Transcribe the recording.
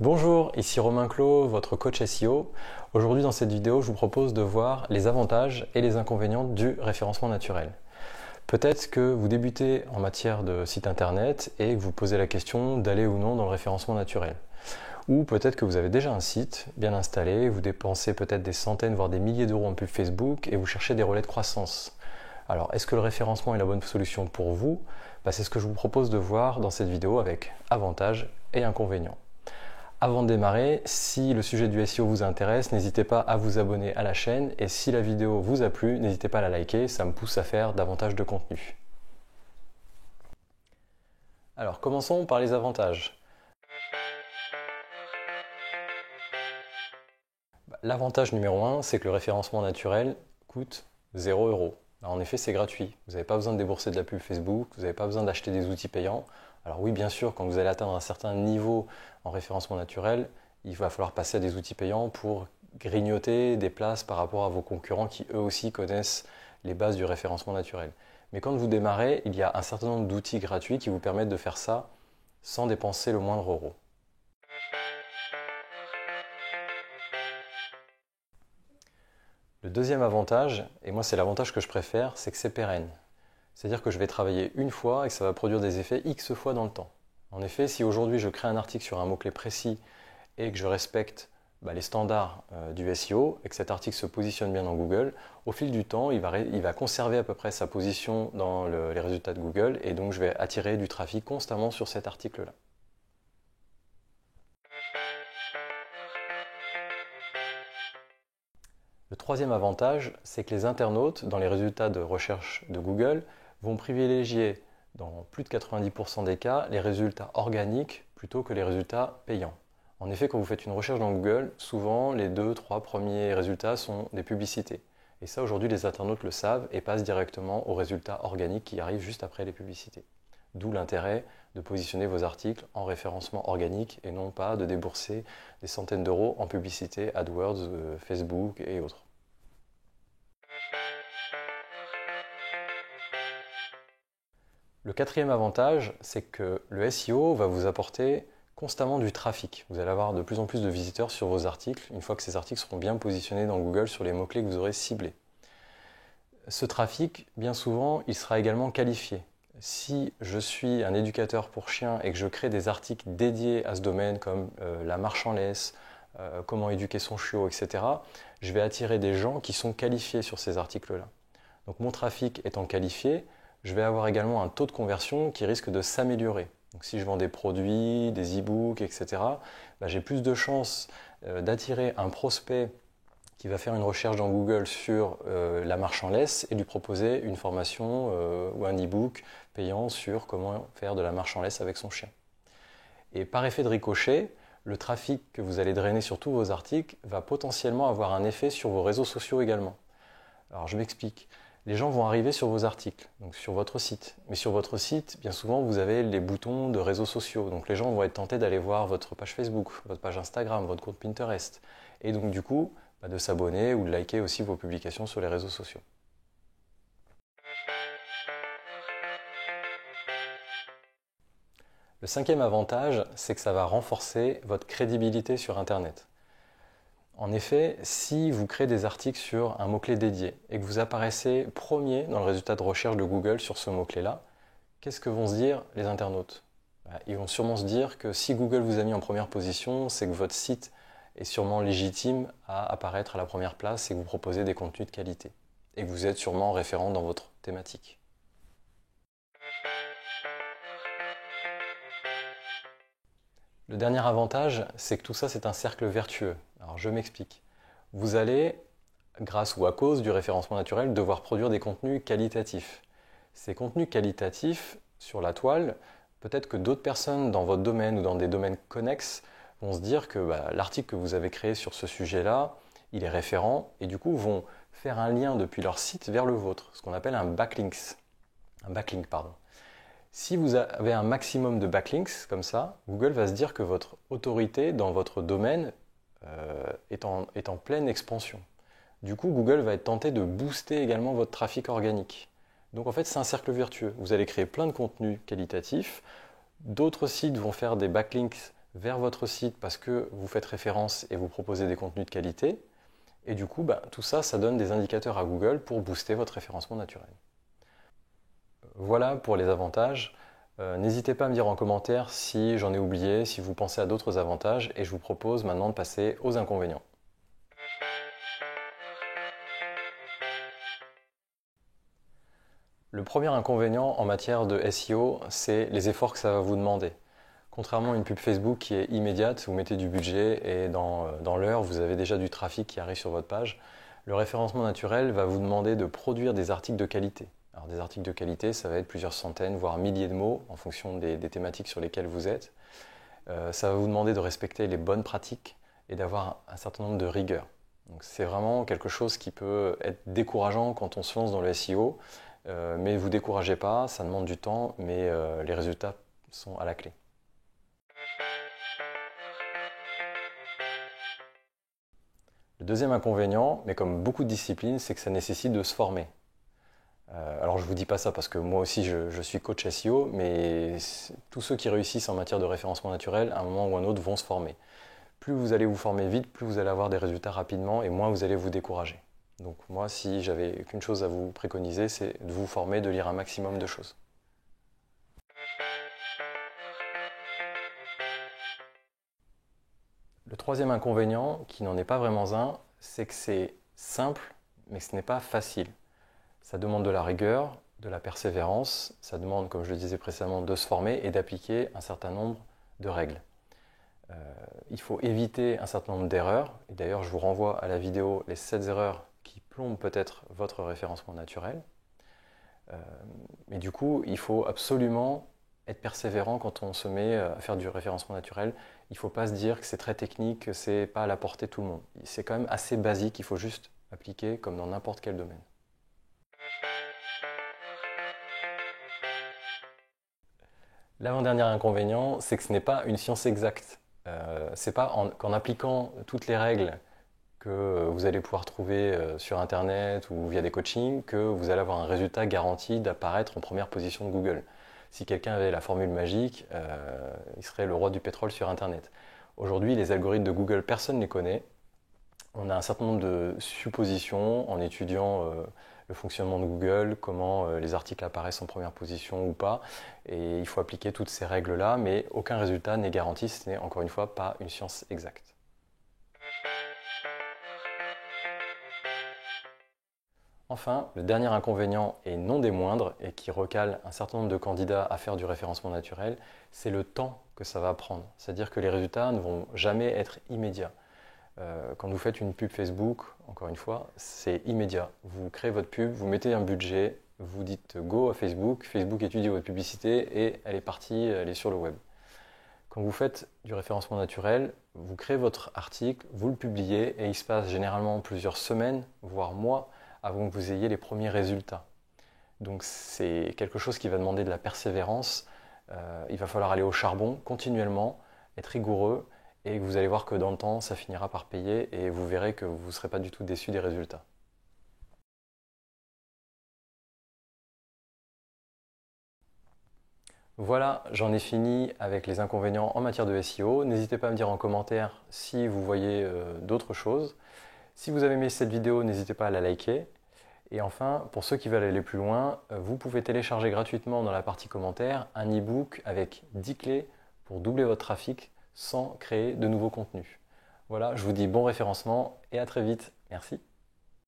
Bonjour, ici Romain Clos, votre coach SEO. Aujourd'hui dans cette vidéo, je vous propose de voir les avantages et les inconvénients du référencement naturel. Peut-être que vous débutez en matière de site internet et que vous posez la question d'aller ou non dans le référencement naturel. Ou peut-être que vous avez déjà un site bien installé, vous dépensez peut-être des centaines voire des milliers d'euros en pub Facebook et vous cherchez des relais de croissance. Alors, est-ce que le référencement est la bonne solution pour vous? C'est ce que je vous propose de voir dans cette vidéo avec avantages et inconvénients. Avant de démarrer, si le sujet du SEO vous intéresse, n'hésitez pas à vous abonner à la chaîne et si la vidéo vous a plu, n'hésitez pas à la liker, ça me pousse à faire davantage de contenu. Alors, commençons par les avantages. L'avantage numéro 1, c'est que le référencement naturel coûte 0 €. En effet, c'est gratuit. Vous n'avez pas besoin de débourser de la pub Facebook, vous n'avez pas besoin d'acheter des outils payants. Alors oui, bien sûr, quand vous allez atteindre un certain niveau en référencement naturel, il va falloir passer à des outils payants pour grignoter des places par rapport à vos concurrents qui eux aussi connaissent les bases du référencement naturel. Mais quand vous démarrez, il y a un certain nombre d'outils gratuits qui vous permettent de faire ça sans dépenser le moindre euro. Le deuxième avantage, et moi c'est l'avantage que je préfère, c'est que c'est pérenne. C'est-à-dire que je vais travailler une fois et que ça va produire des effets X fois dans le temps. En effet, si aujourd'hui je crée un article sur un mot-clé précis et que je respecte les standards du SEO et que cet article se positionne bien dans Google, au fil du temps, il va conserver à peu près sa position dans les résultats de Google et donc je vais attirer du trafic constamment sur cet article-là. Le troisième avantage, c'est que les internautes, dans les résultats de recherche de Google, vont privilégier, dans plus de 90% des cas, les résultats organiques plutôt que les résultats payants. En effet, quand vous faites une recherche dans Google, souvent les 2-3 premiers résultats sont des publicités. Et ça, aujourd'hui, les internautes le savent et passent directement aux résultats organiques qui arrivent juste après les publicités. D'où l'intérêt de positionner vos articles en référencement organique et non pas de débourser des centaines d'euros en publicité, AdWords, Facebook et autres. Le quatrième avantage, c'est que le SEO va vous apporter constamment du trafic. Vous allez avoir de plus en plus de visiteurs sur vos articles, une fois que ces articles seront bien positionnés dans Google sur les mots-clés que vous aurez ciblés. Ce trafic, bien souvent, il sera également qualifié. Si je suis un éducateur pour chiens et que je crée des articles dédiés à ce domaine comme la marche en laisse, comment éduquer son chiot, etc., je vais attirer des gens qui sont qualifiés sur ces articles-là. Donc mon trafic étant qualifié, je vais avoir également un taux de conversion qui risque de s'améliorer. Donc si je vends des produits, des e-books, etc., j'ai plus de chances d'attirer un prospect qui va faire une recherche dans Google sur la marche en laisse et lui proposer une formation ou un e-book payant sur comment faire de la marche en laisse avec son chien. Et par effet de ricochet, le trafic que vous allez drainer sur tous vos articles va potentiellement avoir un effet sur vos réseaux sociaux également. Alors je m'explique. Les gens vont arriver sur vos articles, donc sur votre site. Mais sur votre site, bien souvent, vous avez les boutons de réseaux sociaux. Donc les gens vont être tentés d'aller voir votre page Facebook, votre page Instagram, votre compte Pinterest. Et donc du coup, de s'abonner ou de liker aussi vos publications sur les réseaux sociaux. Le cinquième avantage, c'est que ça va renforcer votre crédibilité sur Internet. En effet, si vous créez des articles sur un mot-clé dédié et que vous apparaissez premier dans le résultat de recherche de Google sur ce mot-clé-là, qu'est-ce que vont se dire les internautes? Ils vont sûrement se dire que si Google vous a mis en première position, c'est que votre site est sûrement légitime à apparaître à la première place et que vous proposez des contenus de qualité. Et que vous êtes sûrement référent dans votre thématique. Le dernier avantage, c'est que tout ça, c'est un cercle vertueux. Alors je m'explique. Vous allez, grâce ou à cause du référencement naturel, devoir produire des contenus qualitatifs. Ces contenus qualitatifs sur la toile, peut-être que d'autres personnes dans votre domaine ou dans des domaines connexes vont se dire que l'article que vous avez créé sur ce sujet-là, il est référent et du coup vont faire un lien depuis leur site vers le vôtre, ce qu'on appelle un backlink. Si vous avez un maximum de backlinks comme ça, Google va se dire que votre autorité dans votre domaine est en pleine expansion. Du coup, Google va être tenté de booster également votre trafic organique. Donc en fait, c'est un cercle vertueux. Vous allez créer plein de contenus qualitatifs, d'autres sites vont faire des backlinks vers votre site parce que vous faites référence et vous proposez des contenus de qualité. Et du coup, tout ça, ça donne des indicateurs à Google pour booster votre référencement naturel. Voilà pour les avantages. N'hésitez pas à me dire en commentaire si j'en ai oublié, si vous pensez à d'autres avantages, et je vous propose maintenant de passer aux inconvénients. Le premier inconvénient en matière de SEO, c'est les efforts que ça va vous demander. Contrairement à une pub Facebook qui est immédiate, vous mettez du budget et dans l'heure, vous avez déjà du trafic qui arrive sur votre page. Le référencement naturel va vous demander de produire des articles de qualité. Alors des articles de qualité, ça va être plusieurs centaines, voire milliers de mots en fonction des thématiques sur lesquelles vous êtes. Ça va vous demander de respecter les bonnes pratiques et d'avoir un certain nombre de rigueur. Donc c'est vraiment quelque chose qui peut être décourageant quand on se lance dans le SEO, mais ne vous découragez pas, ça demande du temps, mais les résultats sont à la clé. Le deuxième inconvénient, mais comme beaucoup de disciplines, c'est que ça nécessite de se former. Alors je ne vous dis pas ça parce que moi aussi je suis coach SEO, mais tous ceux qui réussissent en matière de référencement naturel, à un moment ou à un autre, vont se former. Plus vous allez vous former vite, plus vous allez avoir des résultats rapidement et moins vous allez vous décourager. Donc moi, si j'avais qu'une chose à vous préconiser, c'est de vous former, de lire un maximum de choses. Le troisième inconvénient, qui n'en est pas vraiment un, c'est que c'est simple, mais ce n'est pas facile. Ça demande de la rigueur, de la persévérance, ça demande, comme je le disais précédemment, de se former et d'appliquer un certain nombre de règles. Il faut éviter un certain nombre d'erreurs, et d'ailleurs je vous renvoie à la vidéo les 7 erreurs qui plombent peut-être votre référencement naturel. Mais du coup, il faut absolument être persévérant quand on se met à faire du référencement naturel. Il ne faut pas se dire que c'est très technique, que ce n'est pas à la portée de tout le monde. C'est quand même assez basique, il faut juste appliquer comme dans n'importe quel domaine. L'avant-dernier inconvénient, c'est que ce n'est pas une science exacte. C'est pas qu'en appliquant toutes les règles que vous allez pouvoir trouver sur Internet ou via des coachings, que vous allez avoir un résultat garanti d'apparaître en première position de Google. Si quelqu'un avait la formule magique, il serait le roi du pétrole sur Internet. Aujourd'hui, les algorithmes de Google, personne ne les connaît. On a un certain nombre de suppositions en étudiant le fonctionnement de Google, comment les articles apparaissent en première position ou pas. Et il faut appliquer toutes ces règles-là, mais aucun résultat n'est garanti, ce n'est encore une fois pas une science exacte. Enfin, le dernier inconvénient, et non des moindres, et qui recale un certain nombre de candidats à faire du référencement naturel, c'est le temps que ça va prendre. C'est-à-dire que les résultats ne vont jamais être immédiats. Quand vous faites une pub Facebook, encore une fois, c'est immédiat. Vous créez votre pub, vous mettez un budget, vous dites go à Facebook, Facebook étudie votre publicité et elle est partie, elle est sur le web. Quand vous faites du référencement naturel, vous créez votre article, vous le publiez et il se passe généralement plusieurs semaines, voire mois, avant que vous ayez les premiers résultats. Donc c'est quelque chose qui va demander de la persévérance. Il va falloir aller au charbon continuellement, être rigoureux, et vous allez voir que dans le temps, ça finira par payer et vous verrez que vous ne serez pas du tout déçu des résultats. Voilà, j'en ai fini avec les inconvénients en matière de SEO. N'hésitez pas à me dire en commentaire si vous voyez d'autres choses. Si vous avez aimé cette vidéo, n'hésitez pas à la liker. Et enfin, pour ceux qui veulent aller plus loin, vous pouvez télécharger gratuitement dans la partie commentaires un e-book avec 10 clés pour doubler votre trafic sans créer de nouveaux contenus. Voilà, je vous dis bon référencement et à très vite. Merci.